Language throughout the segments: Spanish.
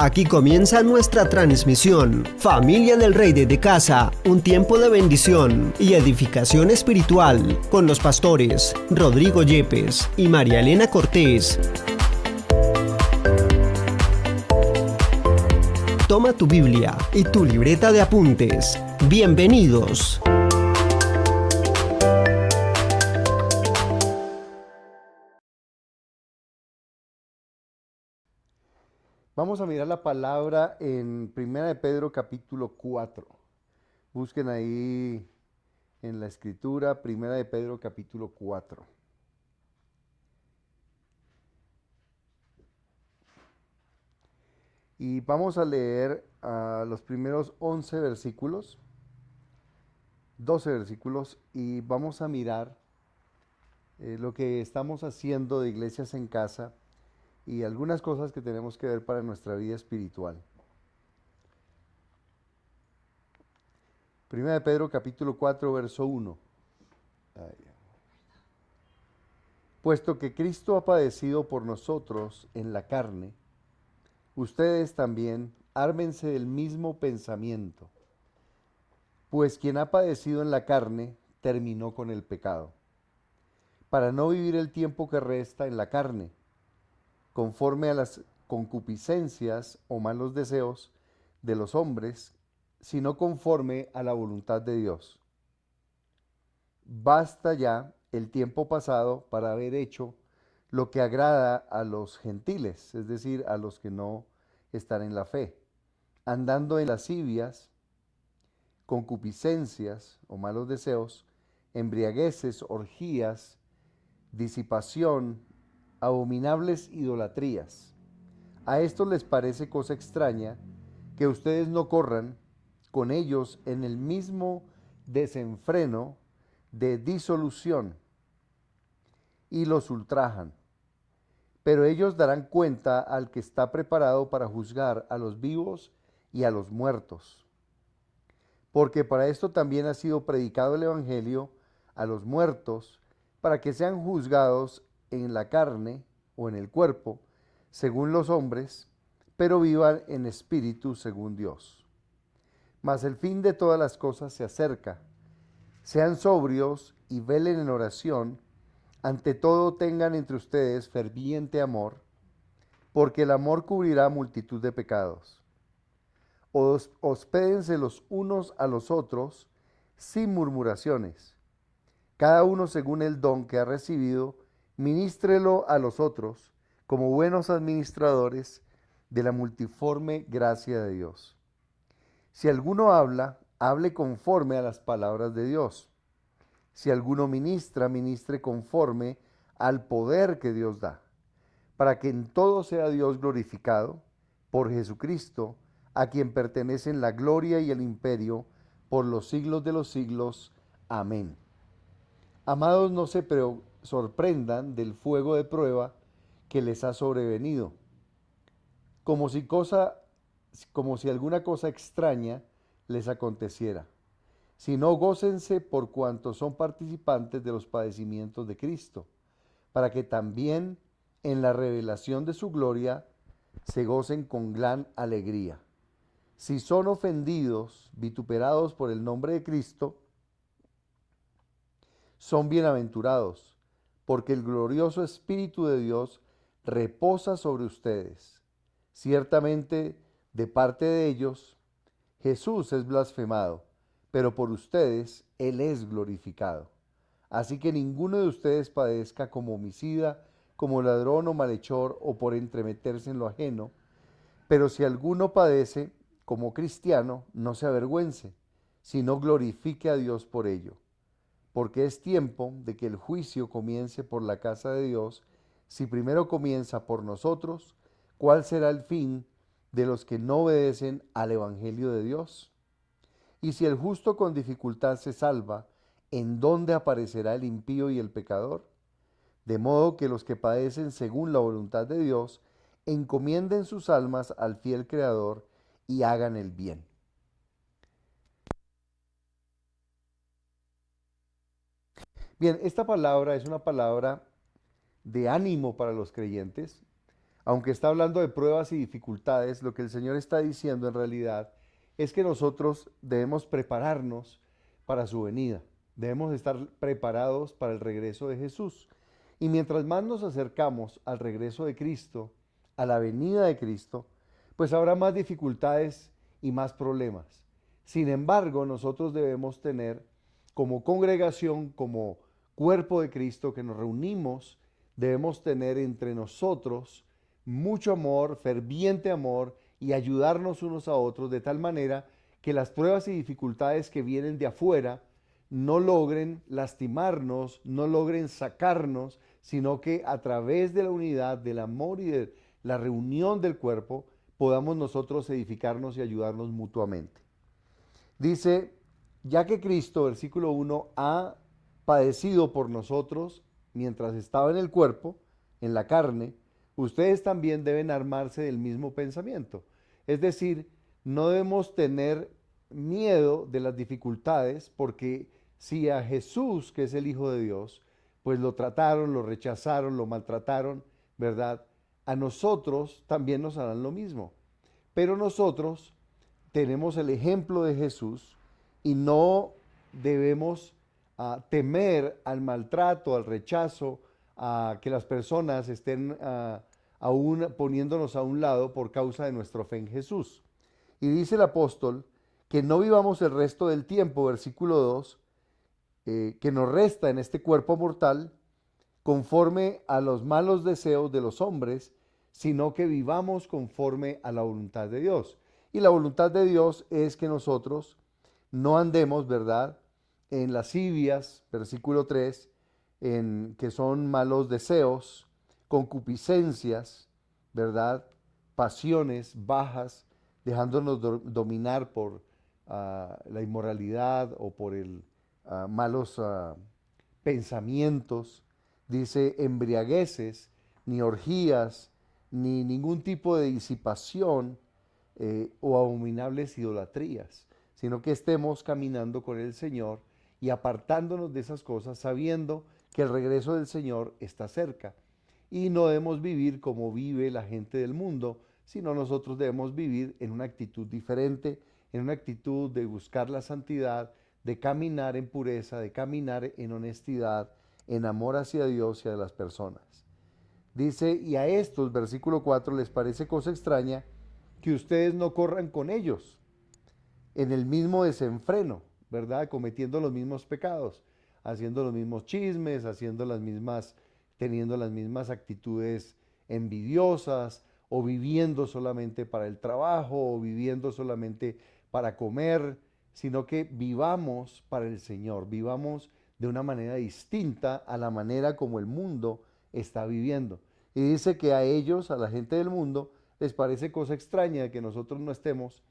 Aquí comienza nuestra transmisión. Familia del Rey desde casa, un tiempo de bendición y edificación espiritual con los pastores Rodrigo Yepes y María Elena Cortés. Toma tu Biblia y tu libreta de apuntes. Bienvenidos. Vamos a mirar la palabra en Primera de Pedro capítulo 4. Busquen ahí en la escritura Primera de Pedro capítulo 4. Y vamos a leer los primeros 11 versículos, 12 versículos, y vamos a mirar lo que estamos haciendo de Iglesias en Casa y algunas cosas que tenemos que ver para nuestra vida espiritual. Primera de Pedro capítulo 4, verso 1. Puesto que Cristo ha padecido por nosotros en la carne, ustedes también ármense del mismo pensamiento, pues quien ha padecido en la carne terminó con el pecado, para no vivir el tiempo que resta en la carne, conforme a las concupiscencias o malos deseos de los hombres, sino conforme a la voluntad de Dios. Basta ya el tiempo pasado para haber hecho lo que agrada a los gentiles, es decir, a los que no están en la fe, andando en lascivias, concupiscencias o malos deseos, embriagueces, orgías, disipación, abominables idolatrías. A esto les parece cosa extraña que ustedes no corran con ellos en el mismo desenfreno de disolución y los ultrajan. Pero ellos darán cuenta al que está preparado para juzgar a los vivos y a los muertos. Porque para esto también ha sido predicado el Evangelio a los muertos, para que sean juzgados en la carne o en el cuerpo, según los hombres, pero vivan en espíritu según Dios. Mas el fin de todas las cosas se acerca. Sean sobrios y velen en oración. Ante todo tengan entre ustedes ferviente amor, porque el amor cubrirá multitud de pecados. Hospédense los unos a los otros sin murmuraciones. Cada uno según el don que ha recibido, ministrelo a los otros como buenos administradores de la multiforme gracia de Dios. Si alguno habla, hable conforme a las palabras de Dios. Si alguno ministra, ministre conforme al poder que Dios da, para que en todo sea Dios glorificado por Jesucristo, a quien pertenecen la gloria y el imperio por los siglos de los siglos. Amén. Amados, no se sorprendan del fuego de prueba que les ha sobrevenido, como si alguna cosa extraña les aconteciera, sino gócense por cuanto son participantes de los padecimientos de Cristo, para que también en la revelación de su gloria se gocen con gran alegría. Si son ofendidos, vituperados por el nombre de Cristo, son bienaventurados, porque el glorioso Espíritu de Dios reposa sobre ustedes. Ciertamente, de parte de ellos, Jesús es blasfemado, pero por ustedes Él es glorificado. Así que ninguno de ustedes padezca como homicida, como ladrón o malhechor, o por entremeterse en lo ajeno. Pero si alguno padece como cristiano, no se avergüence, sino glorifique a Dios por ello. Porque es tiempo de que el juicio comience por la casa de Dios. Si primero comienza por nosotros, ¿cuál será el fin de los que no obedecen al Evangelio de Dios? Y si el justo con dificultad se salva, ¿en dónde aparecerá el impío y el pecador? De modo que los que padecen según la voluntad de Dios, encomienden sus almas al fiel Creador y hagan el bien. Bien, esta palabra es una palabra de ánimo para los creyentes, Aunque está hablando de pruebas y dificultades, lo que el Señor está diciendo en realidad es que nosotros debemos prepararnos para su venida. Debemos estar preparados para el regreso de Jesús. Y mientras más nos acercamos al regreso de Cristo, a la venida de Cristo, pues habrá más dificultades y más problemas. Sin embargo, nosotros debemos tener como congregación, como cuerpo de Cristo que nos reunimos, debemos tener entre nosotros mucho amor, ferviente amor y ayudarnos unos a otros de tal manera que las pruebas y dificultades que vienen de afuera no logren lastimarnos, no logren sacarnos, sino que a través de la unidad, del amor y de la reunión del cuerpo, podamos nosotros edificarnos y ayudarnos mutuamente. Dice, ya que Cristo, versículo 1, ha padecido por nosotros mientras estaba en el cuerpo, en la carne, ustedes también deben armarse del mismo pensamiento. Es decir, no debemos tener miedo de las dificultades porque si a Jesús, que es el Hijo de Dios, pues lo trataron, lo rechazaron, lo maltrataron, ¿verdad? A nosotros también nos harán lo mismo. Pero nosotros tenemos el ejemplo de Jesús y no debemos temer al maltrato, al rechazo, a que las personas estén aún poniéndonos a un lado por causa de nuestra fe en Jesús. Y dice el apóstol que no vivamos el resto del tiempo, versículo 2, que nos resta en este cuerpo mortal, conforme a los malos deseos de los hombres, sino que vivamos conforme a la voluntad de Dios. Y la voluntad de Dios es que nosotros no andemos, ¿verdad?, en lascivias, versículo 3, en que son malos deseos, concupiscencias, ¿verdad?, pasiones bajas, dejándonos dominar por la inmoralidad o por el malos pensamientos. Dice embriagueces, ni orgías, ni ningún tipo de disipación o abominables idolatrías, sino que estemos caminando con el Señor y apartándonos de esas cosas, sabiendo que el regreso del Señor está cerca. Y no debemos vivir como vive la gente del mundo, sino nosotros debemos vivir en una actitud diferente, en una actitud de buscar la santidad, de caminar en pureza, de caminar en honestidad, en amor hacia Dios y a las personas. Dice, y a estos, versículo 4, les parece cosa extraña que ustedes no corran con ellos en el mismo desenfreno, ¿verdad? Cometiendo los mismos pecados, haciendo los mismos chismes, haciendo las mismas, teniendo las mismas actitudes envidiosas, o viviendo solamente para el trabajo, o viviendo solamente para comer, sino que vivamos para el Señor, vivamos de una manera distinta a la manera como el mundo está viviendo. Y dice que a ellos, a la gente del mundo, les parece cosa extraña que nosotros no estemos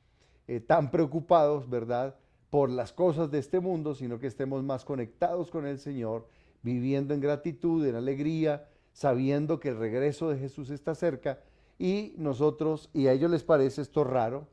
tan preocupados, ¿verdad?, por las cosas de este mundo, sino que estemos más conectados con el Señor, viviendo en gratitud, en alegría, sabiendo que el regreso de Jesús está cerca y nosotros, y a ellos les parece esto raro,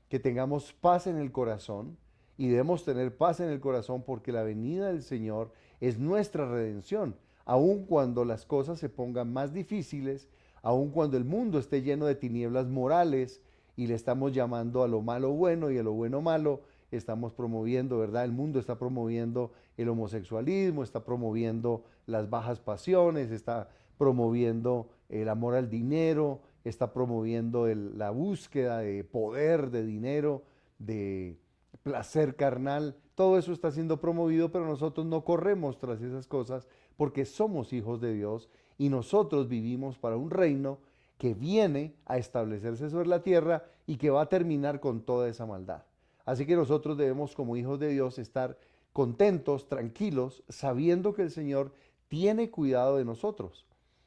que tengamos paz en el corazón y debemos tener paz en el corazón porque la venida del Señor es nuestra redención, aun cuando las cosas se pongan más difíciles, aun cuando el mundo esté lleno de tinieblas morales, y le estamos llamando a lo malo bueno y a lo bueno malo, estamos promoviendo, ¿verdad? El mundo está promoviendo el homosexualismo, está promoviendo las bajas pasiones, está promoviendo el amor al dinero, está promoviendo la búsqueda de poder, de dinero, de placer carnal. Todo eso está siendo promovido, pero nosotros no corremos tras esas cosas porque somos hijos de Dios y nosotros vivimos para un reino que viene a establecerse sobre la tierra y que va a terminar con toda esa maldad. Así que nosotros debemos, como hijos de Dios, estar contentos, tranquilos, sabiendo que el Señor tiene cuidado de nosotros,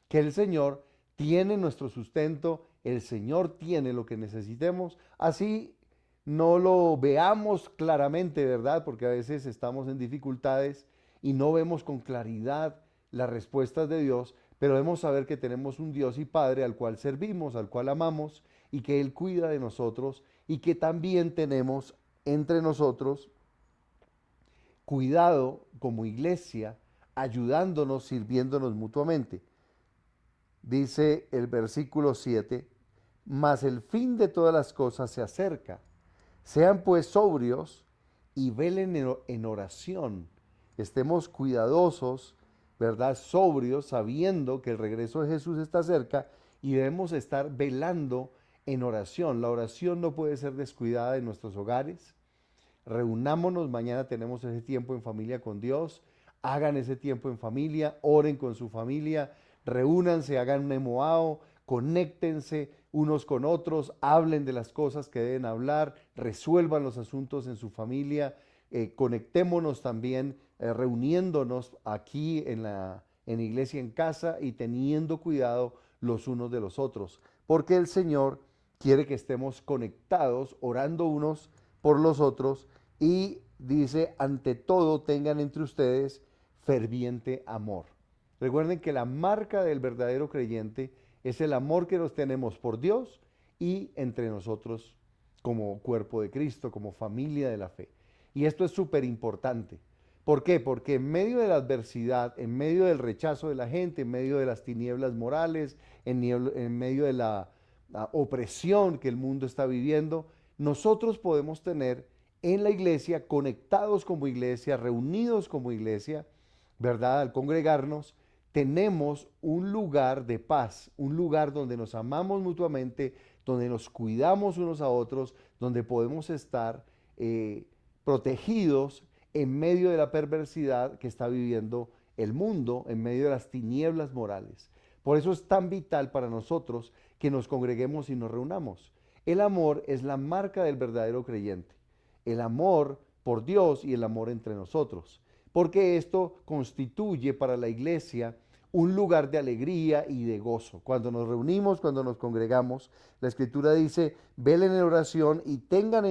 que el Señor tiene nuestro sustento, el Señor tiene lo que necesitemos, así no lo veamos claramente, ¿verdad? Porque a veces estamos en dificultades y no vemos con claridad las respuestas de Dios, pero debemos saber que tenemos un Dios y Padre al cual servimos, al cual amamos y que Él cuida de nosotros y que también tenemos entre nosotros cuidado como iglesia, ayudándonos, sirviéndonos mutuamente. dice el versículo 7, mas el fin de todas las cosas se acerca. Sean pues sobrios y velen en oración. Estemos cuidadosos, ¿verdad? Sobrios, sabiendo que el regreso de Jesús está cerca y debemos estar velando en oración. La oración no puede ser descuidada en nuestros hogares. Reunámonos, mañana tenemos ese tiempo en familia con Dios. Hagan ese tiempo en familia, oren con su familia, reúnanse, hagan un emoao, conéctense unos con otros, hablen de las cosas que deben hablar, resuelvan los asuntos en su familia, conectémonos también reuniéndonos aquí en la iglesia en casa y teniendo cuidado los unos de los otros, porque el Señor quiere que estemos conectados, orando unos por los otros y dice, ante todo tengan entre ustedes ferviente amor. Recuerden que la marca del verdadero creyente es el amor que nos tenemos por Dios y entre nosotros como cuerpo de Cristo, como familia de la fe. Y esto es súper importante. ¿Por qué? Porque en medio de la adversidad, en medio del rechazo de la gente, en medio de las tinieblas morales, en medio de la opresión que el mundo está viviendo, nosotros podemos tener en la iglesia, conectados como iglesia, reunidos como iglesia, ¿verdad? Al congregarnos, tenemos un lugar de paz, un lugar donde nos amamos mutuamente, donde nos cuidamos unos a otros, donde podemos estar protegidos en medio de la perversidad que está viviendo el mundo, en medio de las tinieblas morales. Por eso es tan vital para nosotros que nos congreguemos y nos reunamos. El amor es la marca del verdadero creyente. El amor por Dios y el amor entre nosotros. Porque esto constituye para la iglesia un lugar de alegría y de gozo. Cuando nos reunimos, cuando nos congregamos, la Escritura dice, velen en oración y tengan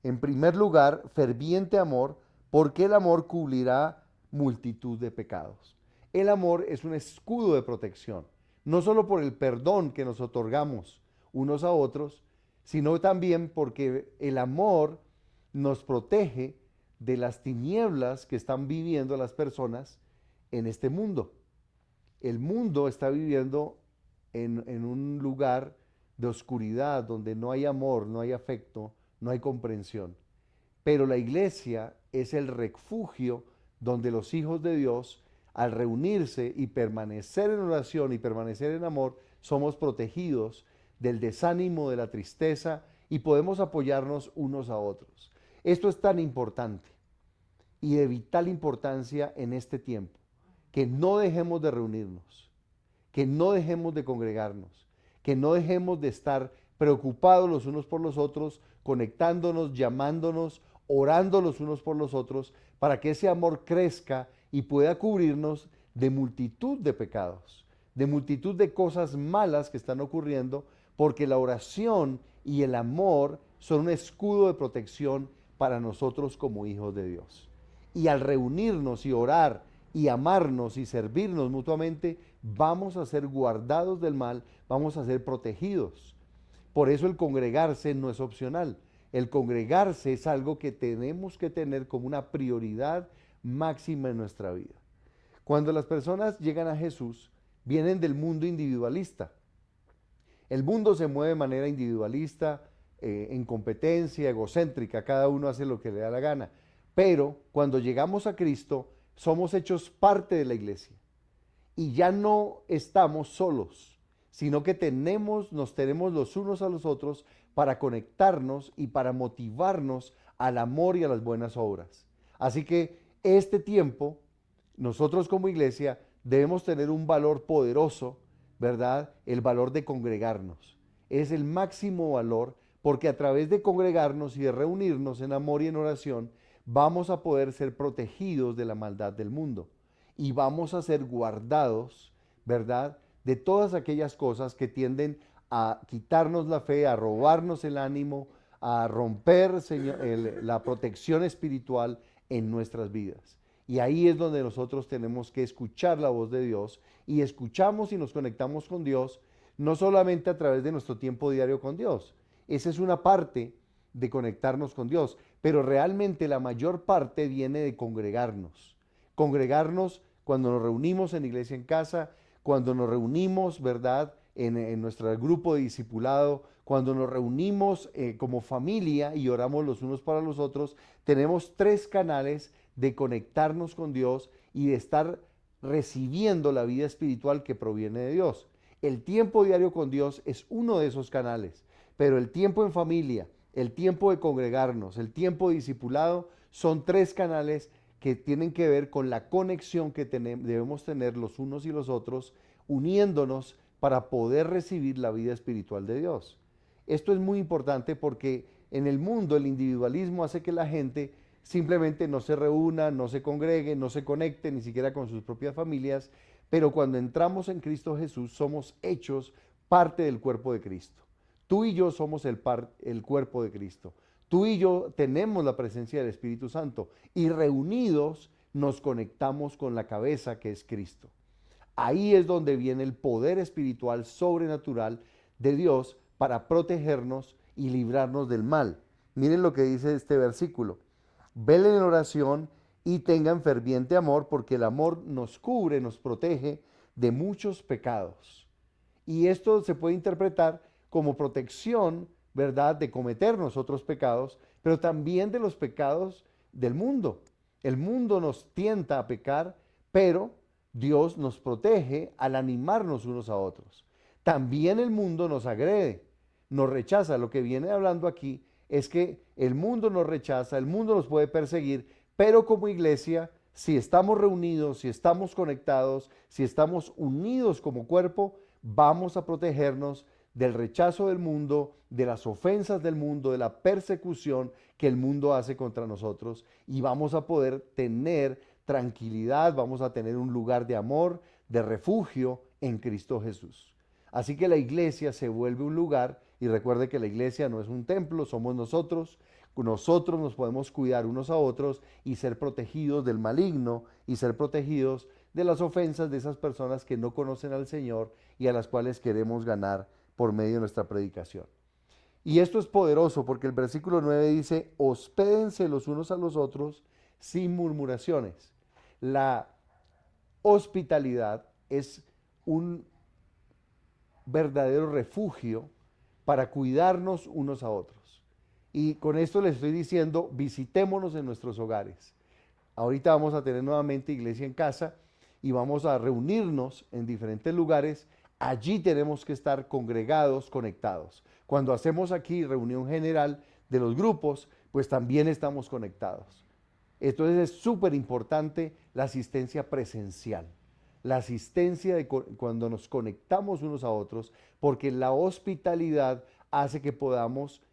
en primer lugar ferviente amor, porque el amor cubrirá multitud de pecados. El amor es un escudo de protección, no solo por el perdón que nos otorgamos unos a otros, sino también porque el amor nos protege de las tinieblas que están viviendo las personas en este mundo. El mundo está viviendo en un lugar de oscuridad donde no hay amor, no hay afecto, no hay comprensión. Pero la iglesia es el refugio donde los hijos de Dios, al reunirse y permanecer en oración y permanecer en amor, somos protegidos del desánimo, de la tristeza y podemos apoyarnos unos a otros. Esto es tan importante y de vital importancia en este tiempo, que no dejemos de reunirnos, que no dejemos de congregarnos, que no dejemos de estar preocupados los unos por los otros, conectándonos, llamándonos, orando los unos por los otros, para que ese amor crezca y pueda cubrirnos de multitud de pecados, de multitud de cosas malas que están ocurriendo, porque la oración y el amor son un escudo de protección para nosotros como hijos de Dios. Y al reunirnos y orar y amarnos y servirnos mutuamente, vamos a ser guardados del mal, vamos a ser protegidos. Por eso el congregarse no es opcional. El congregarse es algo que tenemos que tener como una prioridad máxima en nuestra vida. Cuando las personas llegan a Jesús, vienen del mundo individualista. El mundo se mueve de manera individualista, en competencia, egocéntrica, cada uno hace lo que le da la gana. Pero cuando llegamos a Cristo, somos hechos parte de la iglesia. Y ya no estamos solos, sino que nos tenemos los unos a los otros para conectarnos y para motivarnos al amor y a las buenas obras. Así que este tiempo, nosotros como iglesia debemos tener un valor poderoso, ¿verdad? El valor de congregarnos. Es el máximo valor porque a través de congregarnos y de reunirnos en amor y en oración, vamos a poder ser protegidos de la maldad del mundo y vamos a ser guardados, ¿verdad? De todas aquellas cosas que tienden a quitarnos la fe, a robarnos el ánimo, a romper la protección espiritual en nuestras vidas. Y ahí es donde nosotros tenemos que escuchar la voz de Dios y escuchamos y nos conectamos con Dios, no solamente a través de nuestro tiempo diario con Dios. Esa es una parte de conectarnos con Dios, pero realmente la mayor parte viene de congregarnos cuando nos reunimos en Iglesia en Casa, cuando nos reunimos, ¿verdad?, en nuestro grupo de discipulado, cuando nos reunimos como familia y oramos los unos para los otros, tenemos 3 canales de conectarnos con Dios y de estar recibiendo la vida espiritual que proviene de Dios. El tiempo diario con Dios es uno de esos canales, pero el tiempo en familia, el tiempo de congregarnos, el tiempo de discipulado, son 3 canales que tienen que ver con la conexión que debemos tener los unos y los otros, uniéndonos para poder recibir la vida espiritual de Dios. Esto es muy importante porque en el mundo el individualismo hace que la gente simplemente no se reúna, no se congregue, no se conecte ni siquiera con sus propias familias, pero cuando entramos en Cristo Jesús somos hechos parte del cuerpo de Cristo. Tú y yo somos el cuerpo de Cristo. Tú y yo tenemos la presencia del Espíritu Santo y reunidos nos conectamos con la cabeza que es Cristo. Ahí es donde viene el poder espiritual sobrenatural de Dios para protegernos y librarnos del mal. Miren lo que dice este versículo. Velen en oración y tengan ferviente amor, porque el amor nos cubre, nos protege de muchos pecados. Y esto se puede interpretar como protección, ¿verdad?, de cometer nosotros pecados, pero también de los pecados del mundo. El mundo nos tienta a pecar, pero Dios nos protege al animarnos unos a otros. También el mundo nos agrede, nos rechaza. Lo que viene hablando aquí es que el mundo nos rechaza, el mundo nos puede perseguir, pero como iglesia, si estamos reunidos, si estamos conectados, si estamos unidos como cuerpo, vamos a protegernos del rechazo del mundo, de las ofensas del mundo, de la persecución que el mundo hace contra nosotros, y vamos a poder tener tranquilidad, vamos a tener un lugar de amor, de refugio en Cristo Jesús. Así que la iglesia se vuelve un lugar, y recuerde que la iglesia no es un templo, somos nosotros nos podemos cuidar unos a otros y ser protegidos del maligno y ser protegidos de las ofensas de esas personas que no conocen al Señor y a las cuales queremos ganar por medio de nuestra predicación. Y esto es poderoso porque el versículo 9 dice, hospédense los unos a los otros sin murmuraciones. La hospitalidad es un verdadero refugio para cuidarnos unos a otros. Y con esto les estoy diciendo, visitémonos en nuestros hogares. Ahorita vamos a tener nuevamente Iglesia en Casa y vamos a reunirnos en diferentes lugares. Allí tenemos que estar congregados, conectados. Cuando hacemos aquí reunión general de los grupos, pues también estamos conectados. Entonces es súper importante la asistencia presencial, la asistencia de cuando nos conectamos unos a otros, porque la hospitalidad hace que podamos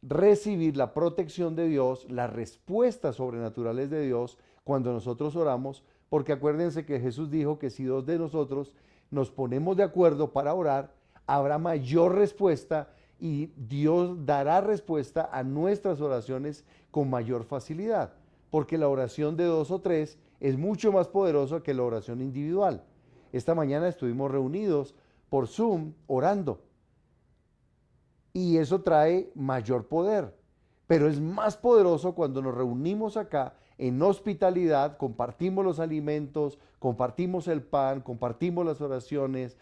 recibir la protección de Dios, las respuestas sobrenaturales de Dios cuando nosotros oramos, porque acuérdense que Jesús dijo que si 2 de nosotros nos ponemos de acuerdo para orar, habrá mayor respuesta y Dios dará respuesta a nuestras oraciones con mayor facilidad, porque la oración de 2 o 3 es mucho más poderosa que la oración individual. Esta mañana estuvimos reunidos por Zoom orando y eso trae mayor poder, pero es más poderoso cuando nos reunimos acá en hospitalidad, compartimos los alimentos, compartimos el pan, compartimos las oraciones,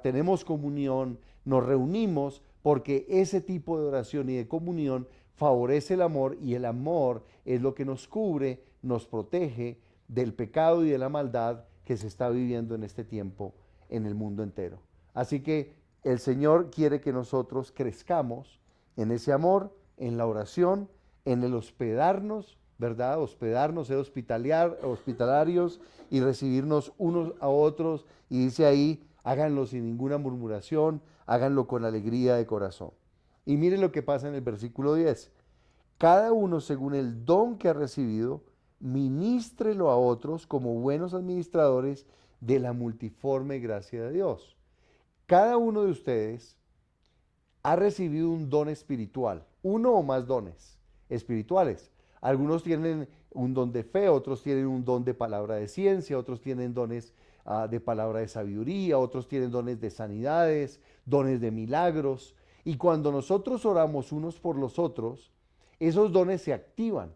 tenemos comunión, nos reunimos, porque ese tipo de oración y de comunión favorece el amor, y el amor es lo que nos cubre, nos protege del pecado y de la maldad que se está viviendo en este tiempo en el mundo entero. Así que el Señor quiere que nosotros crezcamos en ese amor, en la oración, en el hospedarnos, ¿verdad? Hospedarnos, ser hospitalarios y recibirnos unos a otros. Y dice ahí, háganlo sin ninguna murmuración, háganlo con alegría de corazón. Y miren lo que pasa en el versículo 10. Cada uno según el don que ha recibido, ministrelo a otros como buenos administradores de la multiforme gracia de Dios. Cada uno de ustedes ha recibido un don espiritual, uno o más dones espirituales. Algunos tienen un don de fe, otros tienen un don de palabra de ciencia, otros tienen dones de palabra de sabiduría, otros tienen dones de sanidades, dones de milagros. Y cuando nosotros oramos unos por los otros, esos dones se activan.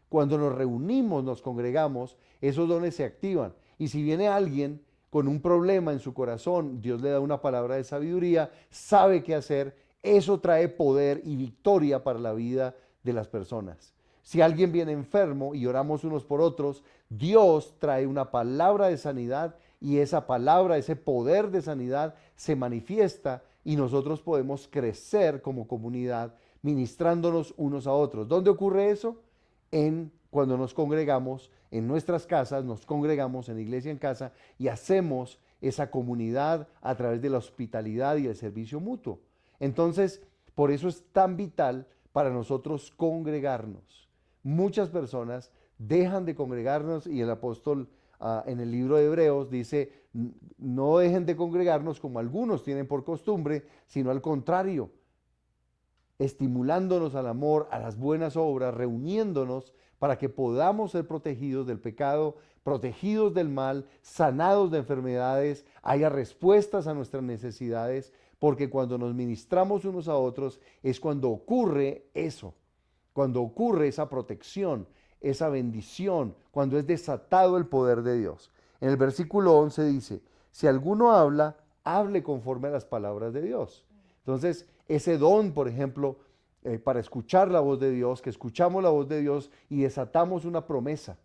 Cuando nos reunimos, nos congregamos, esos dones se activan. Y si viene alguien con un problema en su corazón, Dios le da una palabra de sabiduría, sabe qué hacer, eso trae poder y victoria para la vida de las personas. Si alguien viene enfermo y oramos unos por otros, Dios trae una palabra de sanidad y esa palabra, ese poder de sanidad se manifiesta y nosotros podemos crecer como comunidad ministrándonos unos a otros. ¿Dónde ocurre eso? Cuando nos congregamos en nuestras casas, nos congregamos en Iglesia en Casa y hacemos esa comunidad a través de la hospitalidad y el servicio mutuo. Entonces, por eso es tan vital para nosotros congregarnos. Muchas personas dejan de congregarnos y el apóstol en el libro de Hebreos dice, no dejen de congregarnos como algunos tienen por costumbre, sino al contrario, estimulándonos al amor, a las buenas obras, reuniéndonos para que podamos ser protegidos del pecado, protegidos del mal, sanados de enfermedades, haya respuestas a nuestras necesidades, porque cuando nos ministramos unos a otros es cuando ocurre eso, cuando ocurre esa protección, esa bendición, cuando es desatado el poder de Dios. En el versículo 11 dice, si alguno habla, hable conforme a las palabras de Dios. Entonces, ese don, por ejemplo, para escuchar la voz de Dios, que escuchamos la voz de Dios y desatamos una promesa,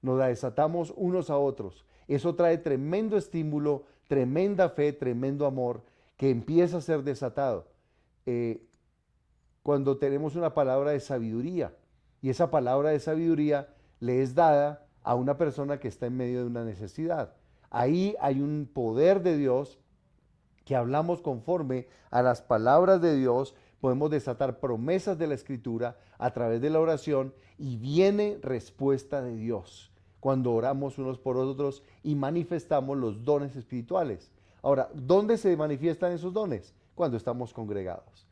nos la desatamos unos a otros. Eso trae tremendo estímulo, tremenda fe, tremendo amor, que empieza a ser desatado. Cuando tenemos una palabra de sabiduría, y esa palabra de sabiduría le es dada a una persona que está en medio de una necesidad. Ahí hay un poder de Dios que hablamos conforme a las palabras de Dios, podemos desatar promesas de la Escritura a través de la oración y viene respuesta de Dios cuando oramos unos por otros y manifestamos los dones espirituales. Ahora, ¿dónde se manifiestan esos dones? Cuando estamos congregados.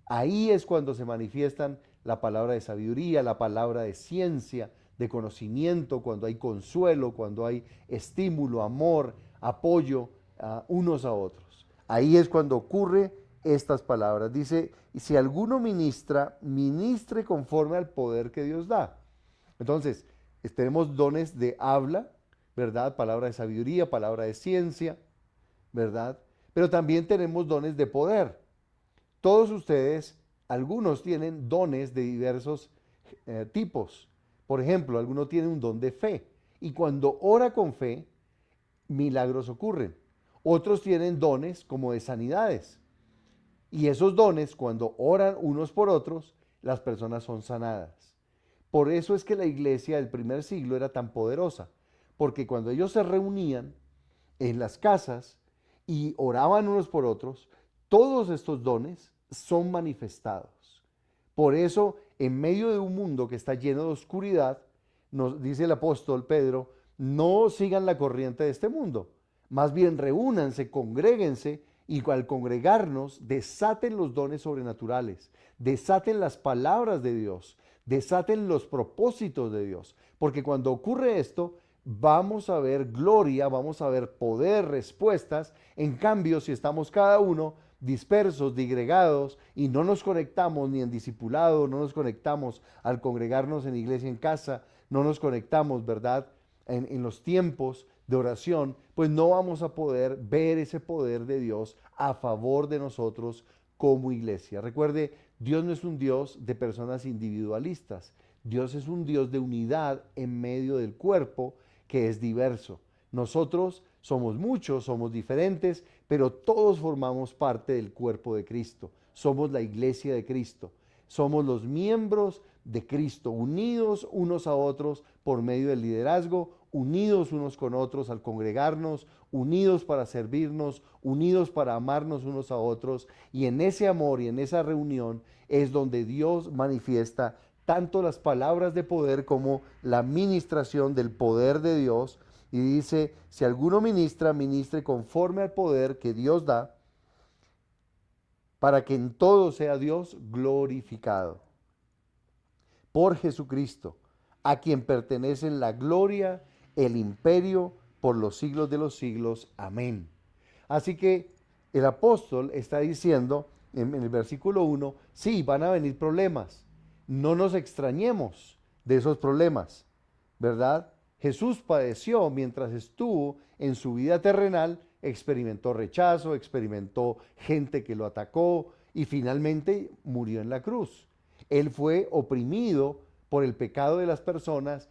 Ahí es cuando se manifiestan la palabra de sabiduría, la palabra de ciencia, de conocimiento, cuando hay consuelo, cuando hay estímulo, amor, apoyo unos a otros. Ahí es cuando ocurre estas palabras. Dice, si alguno ministra, ministre conforme al poder que Dios da. Entonces, tenemos dones de habla, ¿verdad? Palabra de sabiduría, palabra de ciencia, ¿verdad? Pero también tenemos dones de poder. Todos ustedes, algunos tienen dones de diversos tipos. Por ejemplo, algunos tienen un don de fe. Y cuando ora con fe, milagros ocurren. Otros tienen dones como de sanidades. Y esos dones, cuando oran unos por otros, las personas son sanadas. Por eso es que la iglesia del primer siglo era tan poderosa. Porque cuando ellos se reunían en las casas y oraban unos por otros, todos estos dones son manifestados. Por eso, en medio de un mundo que está lleno de oscuridad, nos dice el apóstol Pedro, no sigan la corriente de este mundo. Más bien reúnanse, congréguense y al congregarnos desaten los dones sobrenaturales, desaten las palabras de Dios, desaten los propósitos de Dios. Porque cuando ocurre esto, vamos a ver gloria, vamos a ver poder, respuestas. En cambio, si estamos cada uno dispersos, digregados y no nos conectamos ni en discipulado, no nos conectamos al congregarnos en Iglesia en Casa, no nos conectamos, ¿verdad?, en los tiempos de oración, pues no vamos a poder ver ese poder de Dios a favor de nosotros como iglesia. Recuerde, Dios no es un Dios de personas individualistas. Dios es un Dios de unidad en medio del cuerpo que es diverso. Nosotros somos muchos, somos diferentes, pero todos formamos parte del cuerpo de Cristo. Somos la iglesia de Cristo. Somos los miembros de Cristo, unidos unos a otros por medio del liderazgo, unidos unos con otros al congregarnos, unidos para servirnos, unidos para amarnos unos a otros. Y en ese amor y en esa reunión es donde Dios manifiesta tanto las palabras de poder como la ministración del poder de Dios. Y dice, si alguno ministra, ministre conforme al poder que Dios da, para que en todo sea Dios glorificado. Por Jesucristo, a quien pertenecen la gloria, el imperio, por los siglos de los siglos. Amén. Así que el apóstol está diciendo en el versículo 1, sí, van a venir problemas. No nos extrañemos de esos problemas, ¿verdad? Jesús padeció mientras estuvo en su vida terrenal, experimentó rechazo, experimentó gente que lo atacó y finalmente murió en la cruz. Él fue oprimido por el pecado de las personas,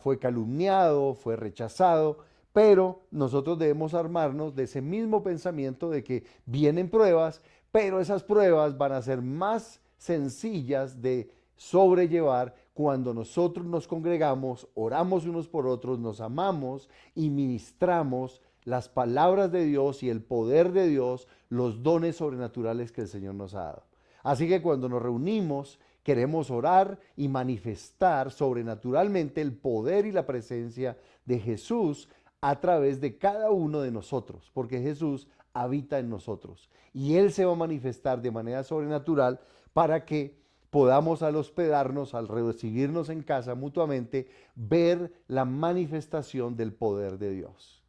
fue calumniado, fue rechazado, pero nosotros debemos armarnos de ese mismo pensamiento de que vienen pruebas, pero esas pruebas van a ser más sencillas de sobrellevar cuando nosotros nos congregamos, oramos unos por otros, nos amamos y ministramos las palabras de Dios y el poder de Dios, los dones sobrenaturales que el Señor nos ha dado. Así que cuando nos reunimos, queremos orar y manifestar sobrenaturalmente el poder y la presencia de Jesús a través de cada uno de nosotros, porque Jesús habita en nosotros y Él se va a manifestar de manera sobrenatural para que podamos al hospedarnos, al recibirnos en casa mutuamente, ver la manifestación del poder de Dios.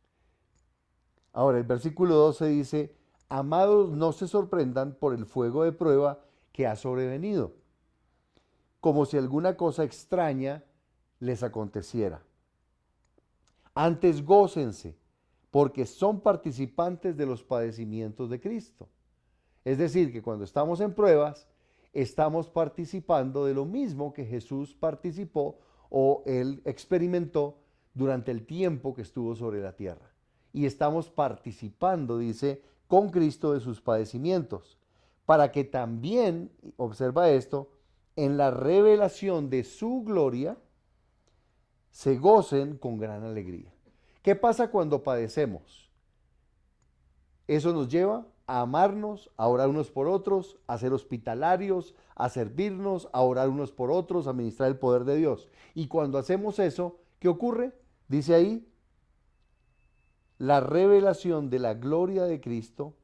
Ahora, el versículo 12 dice, amados, no se sorprendan por el fuego de prueba que ha sobrevenido, como si alguna cosa extraña les aconteciera. Antes gócense, porque son participantes de los padecimientos de Cristo. Es decir, que cuando estamos en pruebas, estamos participando de lo mismo que Jesús participó o Él experimentó durante el tiempo que estuvo sobre la tierra. Y estamos participando, dice, con Cristo de sus padecimientos, para que también, observa esto, en la revelación de su gloria, se gocen con gran alegría. ¿Qué pasa cuando padecemos? Eso nos lleva a amarnos, a orar unos por otros, a ser hospitalarios, a servirnos, a orar unos por otros, a ministrar el poder de Dios. Y cuando hacemos eso, ¿qué ocurre? Dice ahí, la revelación de la gloria de Cristo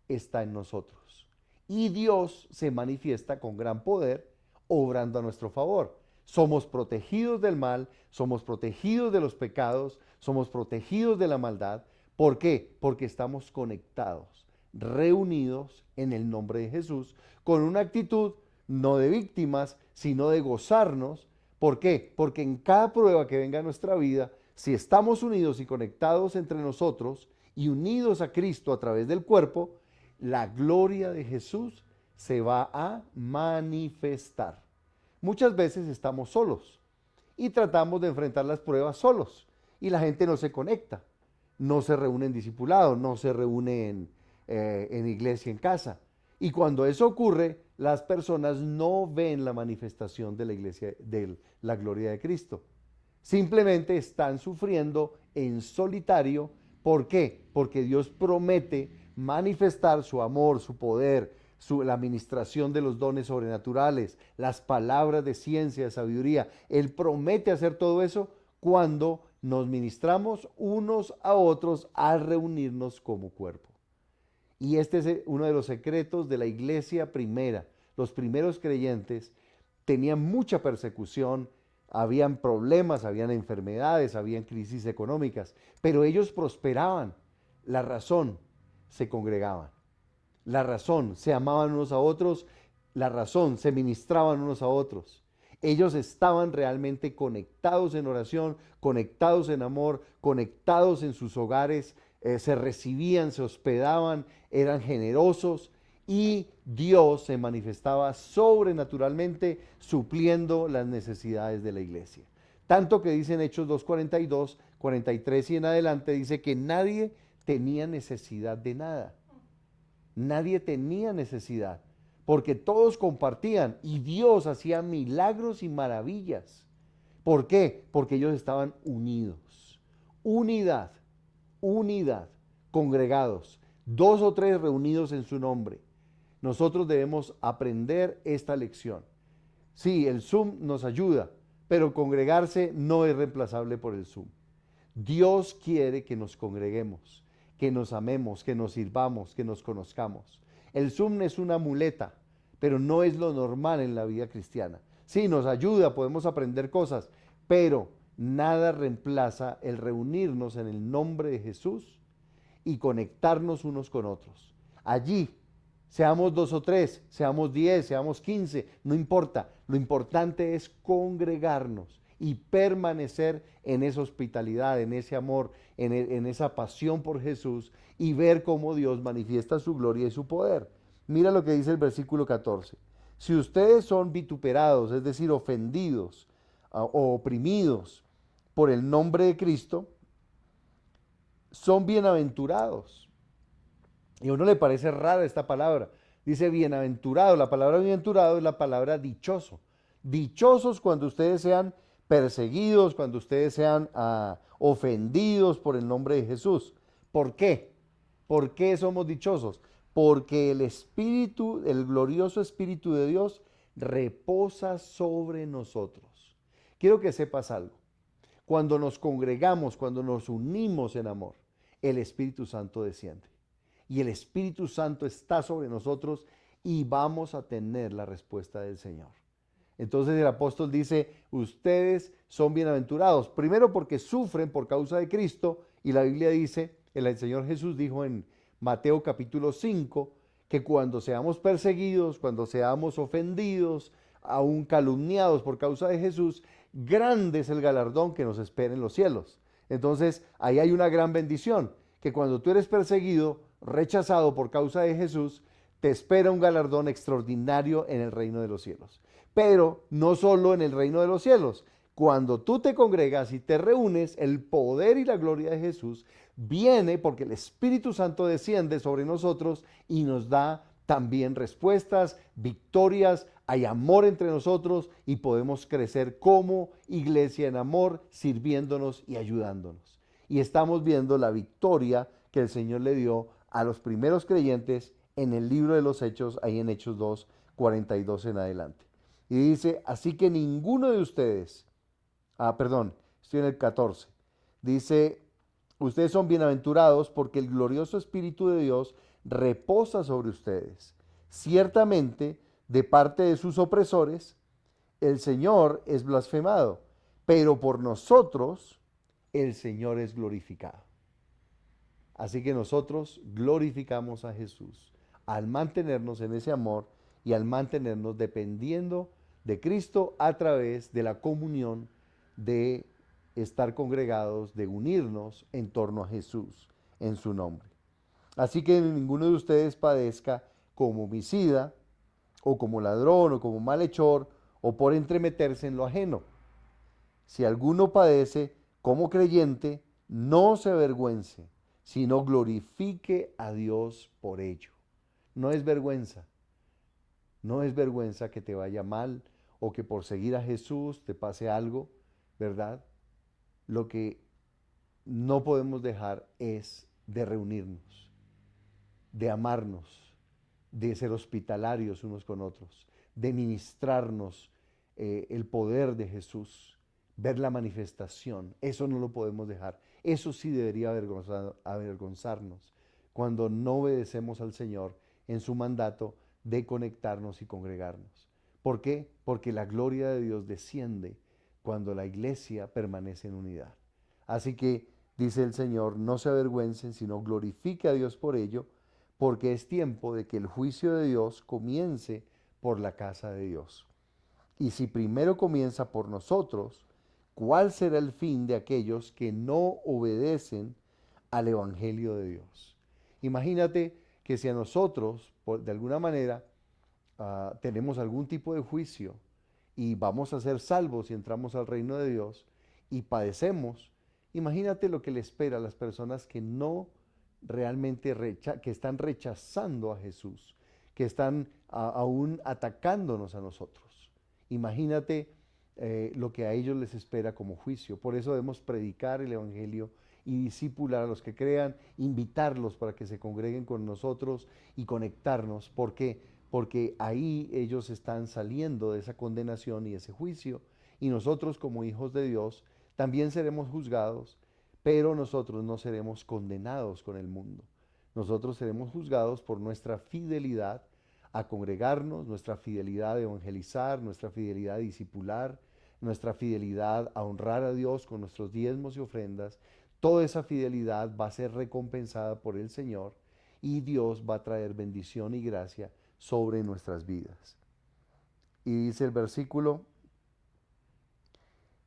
está en nosotros. Y Dios se manifiesta con gran poder, obrando a nuestro favor. Somos protegidos del mal, somos protegidos de los pecados, somos protegidos de la maldad. ¿Por qué? Porque estamos conectados, reunidos en el nombre de Jesús, con una actitud no de víctimas, sino de gozarnos. ¿Por qué? Porque en cada prueba que venga a nuestra vida, si estamos unidos y conectados entre nosotros y unidos a Cristo a través del cuerpo, la gloria de Jesús se va a manifestar. Muchas veces estamos solos y tratamos de enfrentar las pruebas solos y la gente no se conecta, no se reúne en discipulado, no se reúne en iglesia, en casa. Y cuando eso ocurre, las personas no ven la manifestación de la iglesia, de la gloria de Cristo. Simplemente están sufriendo en solitario. ¿Por qué? Porque Dios promete manifestar su amor, su poder, la administración de los dones sobrenaturales, las palabras de ciencia, de sabiduría. Él promete hacer todo eso cuando nos ministramos unos a otros al reunirnos como cuerpo. Y este es uno de los secretos de la iglesia primera. Los primeros creyentes tenían mucha persecución, habían problemas, habían enfermedades, habían crisis económicas, pero ellos prosperaban. La razón, se congregaban. La razón, se amaban unos a otros. La razón, se ministraban unos a otros. Ellos estaban realmente conectados en oración, conectados en amor, conectados en sus hogares, se recibían, se hospedaban, eran generosos y Dios se manifestaba sobrenaturalmente supliendo las necesidades de la iglesia. Tanto que dice en Hechos 2:42, 43 y en adelante, dice que nadie tenía necesidad de nada. Nadie tenía necesidad, porque todos compartían y Dios hacía milagros y maravillas. ¿Por qué? Porque ellos estaban unidos. Unidad, unidad, congregados, 2 o 3 reunidos en su nombre. Nosotros debemos aprender esta lección. Sí, el Zoom nos ayuda, pero congregarse no es reemplazable por el Zoom. Dios quiere que nos congreguemos, que nos amemos, que nos sirvamos, que nos conozcamos. El Zoom es una muleta, pero no es lo normal en la vida cristiana. Sí, nos ayuda, podemos aprender cosas, pero nada reemplaza el reunirnos en el nombre de Jesús y conectarnos unos con otros. Allí Seamos 2 o 3, seamos 10, seamos 15, no importa. Lo importante es congregarnos y permanecer en esa hospitalidad, en ese amor, en esa pasión por Jesús y ver cómo Dios manifiesta su gloria y su poder. Mira lo que dice el versículo 14. Si ustedes son vituperados, es decir, ofendidos o oprimidos por el nombre de Cristo, son bienaventurados. Y a uno le parece rara esta palabra. Dice bienaventurado. La palabra bienaventurado es la palabra dichoso. Dichosos cuando ustedes sean perseguidos, cuando ustedes sean ofendidos por el nombre de Jesús. ¿Por qué? ¿Por qué somos dichosos? Porque el Espíritu, el glorioso Espíritu de Dios, reposa sobre nosotros. Quiero que sepas algo. Cuando nos congregamos, cuando nos unimos en amor, el Espíritu Santo desciende. Y el Espíritu Santo está sobre nosotros y vamos a tener la respuesta del Señor. Entonces el apóstol dice, ustedes son bienaventurados. Primero porque sufren por causa de Cristo y la Biblia dice, el Señor Jesús dijo en Mateo capítulo 5, que cuando seamos perseguidos, cuando seamos ofendidos, aún calumniados por causa de Jesús, grande es el galardón que nos espera en los cielos. Entonces ahí hay una gran bendición, que cuando tú eres perseguido, rechazado por causa de Jesús, te espera un galardón extraordinario en el reino de los cielos. Pero no solo en el reino de los cielos. Cuando tú te congregas y te reúnes, el poder y la gloria de Jesús viene porque el Espíritu Santo desciende sobre nosotros y nos da también respuestas, victorias, hay amor entre nosotros y podemos crecer como iglesia en amor, sirviéndonos y ayudándonos. Y estamos viendo la victoria que el Señor le dio a los primeros creyentes en el libro de los Hechos, ahí en Hechos 2, 42 en adelante. Y dice, así que ninguno de ustedes, estoy en el 14, dice, ustedes son bienaventurados porque el glorioso Espíritu de Dios reposa sobre ustedes. Ciertamente, de parte de sus opresores, el Señor es blasfemado, pero por nosotros el Señor es glorificado. Así que nosotros glorificamos a Jesús al mantenernos en ese amor y al mantenernos dependiendo de Cristo a través de la comunión, de estar congregados, de unirnos en torno a Jesús en su nombre. Así que ninguno de ustedes padezca como homicida o como ladrón o como malhechor o por entremeterse en lo ajeno. Si alguno padece como creyente, no se avergüence, sino glorifique a Dios por ello. No es vergüenza. No es vergüenza que te vaya mal o que por seguir a Jesús te pase algo, ¿verdad? Lo que no podemos dejar es de reunirnos, de amarnos, de ser hospitalarios unos con otros, de ministrarnos el poder de Jesús, ver la manifestación. Eso no lo podemos dejar. Eso sí debería avergonzarnos cuando no obedecemos al Señor en su mandato de conectarnos y congregarnos. ¿Por qué? Porque la gloria de Dios desciende cuando la iglesia permanece en unidad. Así que, dice el Señor, no se avergüencen, sino glorifique a Dios por ello, porque es tiempo de que el juicio de Dios comience por la casa de Dios. Y si primero comienza por nosotros, ¿cuál será el fin de aquellos que no obedecen al Evangelio de Dios? Imagínate que si a nosotros, de alguna manera, tenemos algún tipo de juicio y vamos a ser salvos y entramos al reino de Dios y padecemos, imagínate lo que le espera a las personas que no realmente que están rechazando a Jesús, que están aún atacándonos a nosotros. Imagínate lo que a ellos les espera como juicio. Por eso debemos predicar el Evangelio y discipular a los que crean, invitarlos para que se congreguen con nosotros y conectarnos. ¿Por qué? Porque ahí ellos están saliendo de esa condenación y ese juicio, y nosotros como hijos de Dios también seremos juzgados, pero nosotros no seremos condenados con el mundo. Nosotros seremos juzgados por nuestra fidelidad a congregarnos, nuestra fidelidad a evangelizar, nuestra fidelidad a discipular, nuestra fidelidad a honrar a Dios con nuestros diezmos y ofrendas. Toda esa fidelidad va a ser recompensada por el Señor y Dios va a traer bendición y gracia sobre nuestras vidas. Y dice el versículo: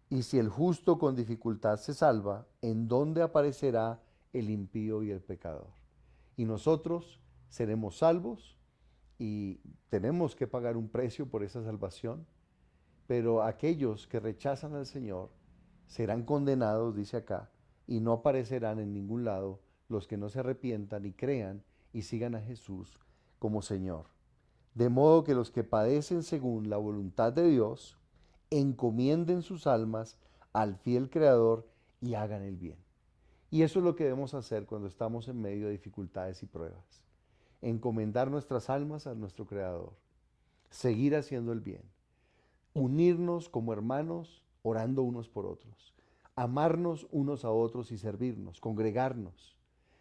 y si el justo con dificultad se salva, ¿en dónde aparecerá el impío y el pecador? Y nosotros seremos salvos y tenemos que pagar un precio por esa salvación, pero aquellos que rechazan al Señor serán condenados, dice acá, y no aparecerán en ningún lado los que no se arrepientan y crean y sigan a Jesús como Señor. De modo que los que padecen según la voluntad de Dios, encomienden sus almas al fiel Creador y hagan el bien. Y eso es lo que debemos hacer cuando estamos en medio de dificultades y pruebas. Encomendar nuestras almas a nuestro Creador, seguir haciendo el bien, unirnos como hermanos, orando unos por otros, amarnos unos a otros y servirnos, congregarnos,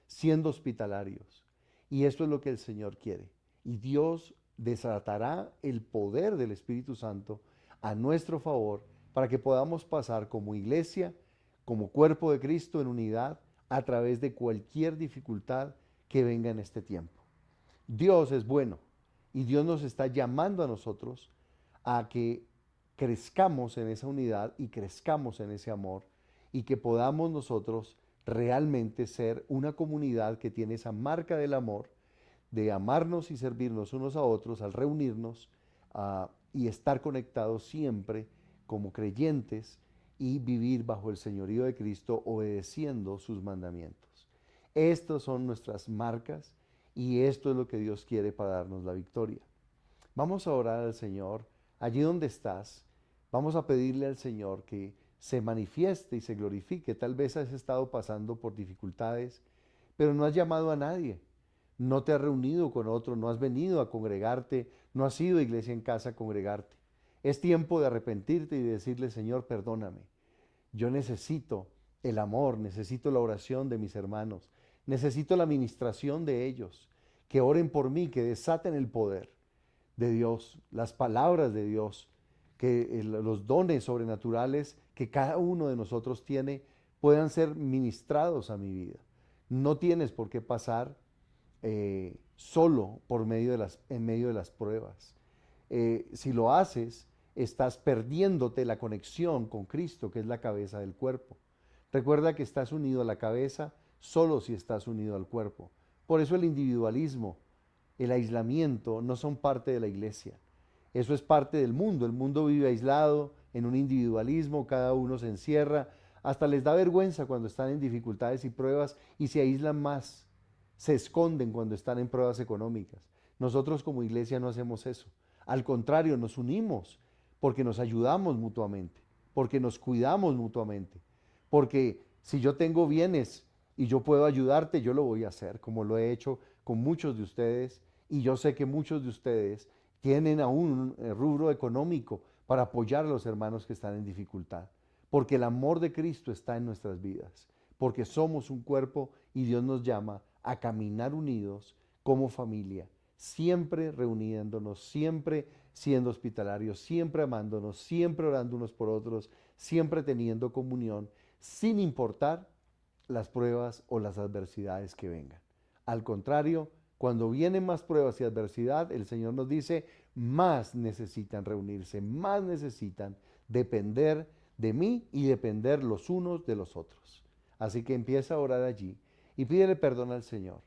siendo hospitalarios. Y esto es lo que el Señor quiere. Y Dios desatará el poder del Espíritu Santo a nuestro favor para que podamos pasar como iglesia, como cuerpo de Cristo en unidad, a través de cualquier dificultad que venga en este tiempo. Dios es bueno y Dios nos está llamando a nosotros a que crezcamos en esa unidad y crezcamos en ese amor y que podamos nosotros realmente ser una comunidad que tiene esa marca del amor, de amarnos y servirnos unos a otros al reunirnos y estar conectados siempre como creyentes y vivir bajo el señorío de Cristo obedeciendo sus mandamientos. Estas son nuestras marcas y esto es lo que Dios quiere para darnos la victoria. Vamos a orar al Señor allí donde estás. Vamos a pedirle al Señor que se manifieste y se glorifique. Tal vez has estado pasando por dificultades, pero no has llamado a nadie. No te has reunido con otro, no has venido a congregarte, no has ido a iglesia en casa a congregarte. Es tiempo de arrepentirte y de decirle: Señor, perdóname. Yo necesito el amor, necesito la oración de mis hermanos, necesito la ministración de ellos, que oren por mí, que desaten el poder de Dios, las palabras de Dios, que los dones sobrenaturales que cada uno de nosotros tiene puedan ser ministrados a mi vida. No tienes por qué pasar solo en medio de las pruebas. Si lo haces, estás perdiéndote la conexión con Cristo, que es la cabeza del cuerpo. Recuerda que estás unido a la cabeza solo si estás unido al cuerpo. Por eso el individualismo, el aislamiento no son parte de la iglesia. Eso es parte del mundo. El mundo vive aislado, en un individualismo, cada uno se encierra, hasta les da vergüenza cuando están en dificultades y pruebas y se aíslan más, se esconden cuando están en pruebas económicas. Nosotros como iglesia no hacemos eso. Al contrario, nos unimos porque nos ayudamos mutuamente, porque nos cuidamos mutuamente, porque si yo tengo bienes y yo puedo ayudarte, yo lo voy a hacer, como lo he hecho con muchos de ustedes, y yo sé que muchos de ustedes tienen aún un rubro económico para apoyar a los hermanos que están en dificultad, porque el amor de Cristo está en nuestras vidas, porque somos un cuerpo y Dios nos llama a caminar unidos como familia, siempre reuniéndonos, siempre siendo hospitalarios, siempre amándonos, siempre orando unos por otros, siempre teniendo comunión, sin importar las pruebas o las adversidades que vengan. Al contrario, cuando vienen más pruebas y adversidad, el Señor nos dice: más necesitan reunirse, más necesitan depender de mí y depender los unos de los otros. Así que empieza a orar allí y pídele perdón al Señor.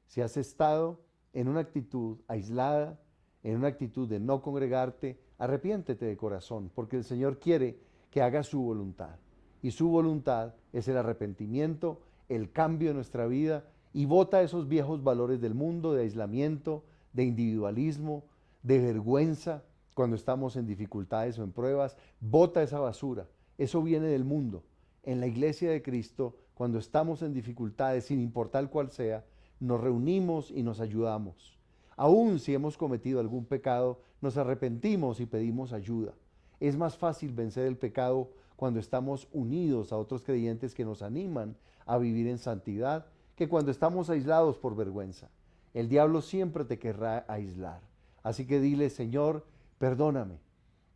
Si has estado en una actitud aislada, en una actitud de no congregarte, arrepiéntete de corazón, porque el Señor quiere que hagas su voluntad. Y su voluntad es el arrepentimiento, el cambio de nuestra vida, y bota esos viejos valores del mundo, de aislamiento, de individualismo, de vergüenza cuando estamos en dificultades o en pruebas. Bota esa basura. Eso viene del mundo. En la iglesia de Cristo, cuando estamos en dificultades, sin importar cuál sea, nos reunimos y nos ayudamos. Aún si hemos cometido algún pecado, nos arrepentimos y pedimos ayuda. Es más fácil vencer el pecado cuando estamos unidos a otros creyentes que nos animan a vivir en santidad que cuando estamos aislados por vergüenza. El diablo siempre te querrá aislar. Así que dile: Señor, perdóname.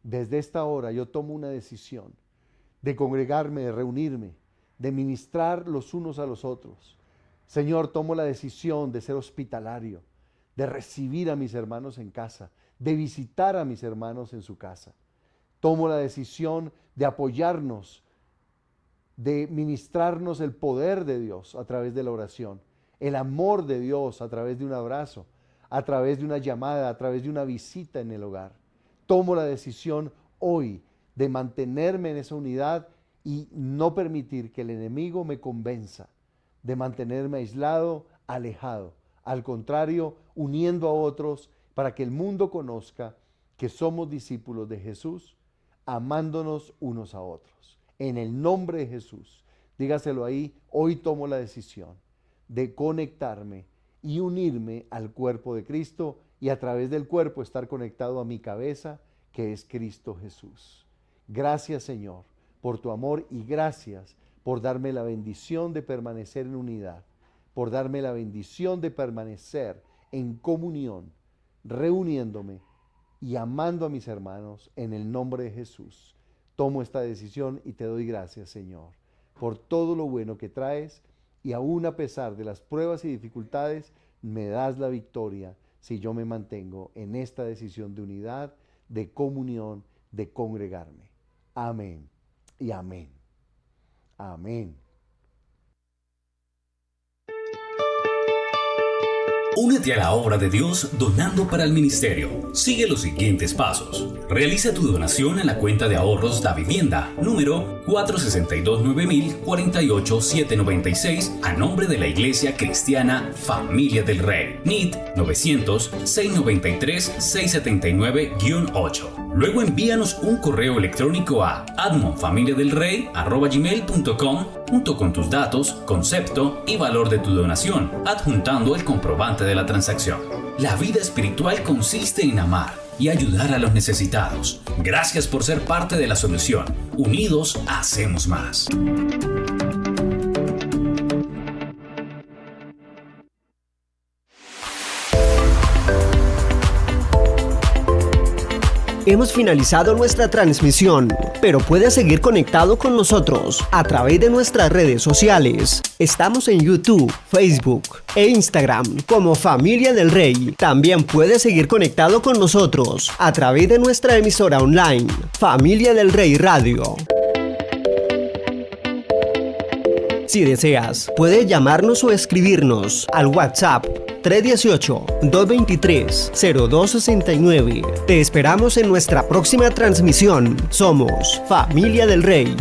Desde esta hora yo tomo una decisión de congregarme, de reunirme, de ministrar los unos a los otros, Señor, tomo la decisión de ser hospitalario, de recibir a mis hermanos en casa, de visitar a mis hermanos en su casa. Tomo la decisión de apoyarnos, de ministrarnos el poder de Dios a través de la oración, el amor de Dios a través de un abrazo, a través de una llamada, a través de una visita en el hogar. Tomo la decisión hoy de mantenerme en esa unidad y no permitir que el enemigo me convenza, de mantenerme aislado, alejado. Al contrario, uniendo a otros para que el mundo conozca que somos discípulos de Jesús, amándonos unos a otros. En el nombre de Jesús, dígaselo ahí, hoy tomo la decisión de conectarme y unirme al cuerpo de Cristo y a través del cuerpo estar conectado a mi cabeza, que es Cristo Jesús. Gracias, Señor, por tu amor y gracias por darme la bendición de permanecer en unidad, por darme la bendición de permanecer en comunión, reuniéndome y amando a mis hermanos en el nombre de Jesús. Tomo esta decisión y te doy gracias, Señor, por todo lo bueno que traes y aún a pesar de las pruebas y dificultades, me das la victoria si yo me mantengo en esta decisión de unidad, de comunión, de congregarme. Amén y amén. Amén. Únete a la obra de Dios donando para el ministerio. Sigue los siguientes pasos. Realiza tu donación a la cuenta de ahorros Da Vivienda, número 462-9000-48796, a nombre de la Iglesia Cristiana Familia del Rey. NIT 900-693-679-8. Luego envíanos un correo electrónico a admonfamiliadelrey@gmail.com junto con tus datos, concepto y valor de tu donación, adjuntando el comprobante de la transacción. La vida espiritual consiste en amar y ayudar a los necesitados. Gracias por ser parte de la solución. Unidos hacemos más. Hemos finalizado nuestra transmisión, pero puedes seguir conectado con nosotros a través de nuestras redes sociales. Estamos en YouTube, Facebook e Instagram como Familia del Rey. También puedes seguir conectado con nosotros a través de nuestra emisora online, Familia del Rey Radio. Si deseas, puedes llamarnos o escribirnos al WhatsApp 318-223-0269. Te esperamos en nuestra próxima transmisión. Somos Familia del Rey.